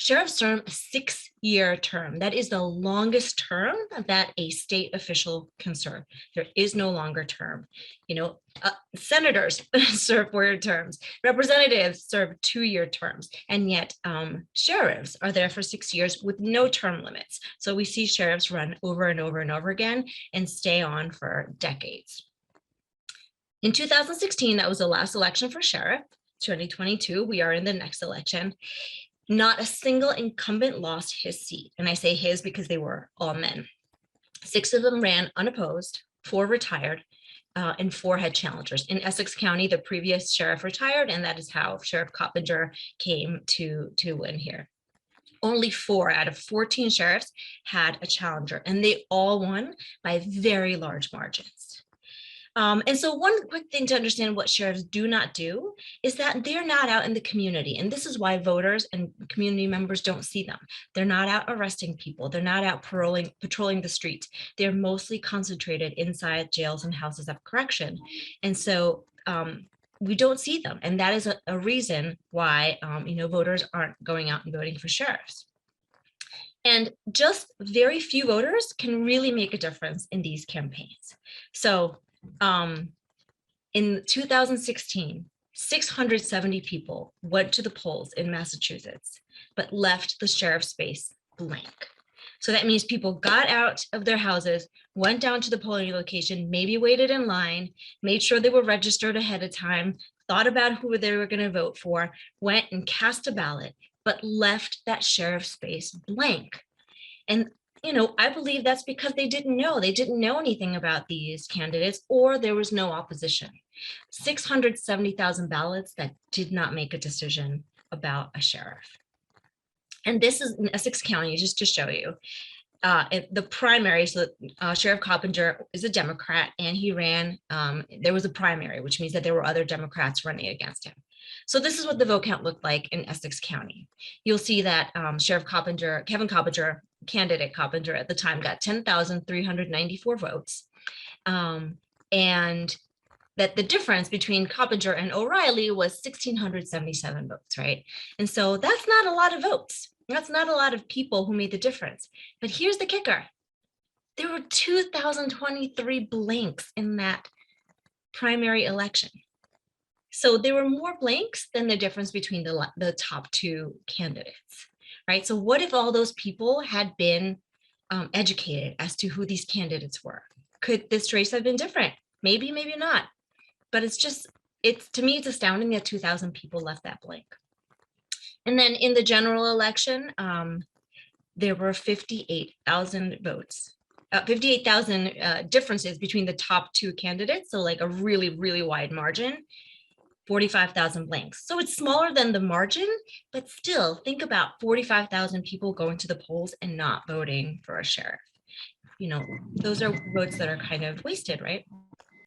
Sheriffs term, a 6-year term. That is the longest term that a state official can serve. There is no longer term. Senators serve 4-year terms. Representatives serve 2-year terms. And yet sheriffs are there for 6 years with no term limits. So we see sheriffs run over and over and over again and stay on for decades. In 2016, that was the last election for sheriff. 2022, we are in the next election. Not a single incumbent lost his seat. And I say his because they were all men. 6 of them ran unopposed, 4 retired, and 4 had challengers. In Essex County, the previous sheriff retired, and that is how Sheriff Coppinger came to win here. Only 4 out of 14 sheriffs had a challenger, and they all won by very large margins. And so one quick thing to understand what sheriffs do not do is that they're not out in the community. And this is why voters and community members don't see them. They're not out arresting people. They're not out patrolling the streets. They're mostly concentrated inside jails and houses of correction. And so we don't see them. And that is a reason why, voters aren't going out and voting for sheriffs. And just very few voters can really make a difference in these campaigns. So in 2016, 670 people went to the polls in Massachusetts, but left the sheriff's space blank. So that means people got out of their houses, went down to the polling location, maybe waited in line, made sure they were registered ahead of time, thought about who they were going to vote for, went and cast a ballot, but left that sheriff's space blank. And I believe that's because they didn't know anything about these candidates, or there was no opposition. 670,000 ballots that did not make a decision about a sheriff. And this is in Essex County, just to show you. The primary, so Sheriff Coppinger is a Democrat, and he ran, there was a primary, which means that there were other Democrats running against him. So this is what the vote count looked like in Essex County. You'll see that Sheriff Kevin Coppinger, candidate Coppinger at the time, got 10,394 votes. And that the difference between Coppinger and O'Reilly was 1,677 votes, right? And so that's not a lot of votes. That's not a lot of people who made the difference. But here's the kicker. There were 2,023 blanks in that primary election. So there were more blanks than the difference between the top 2 candidates, right? So what if all those people had been educated as to who these candidates were? Could this race have been different? Maybe, maybe not. But to me, it's astounding that 2,000 people left that blank. And then in the general election, there were 58,000 votes, 58,000 differences between the top 2 candidates. So like a really, really wide margin. 45,000 blanks. So it's smaller than the margin, but still think about 45,000 people going to the polls and not voting for a sheriff. Those are votes that are kind of wasted, right?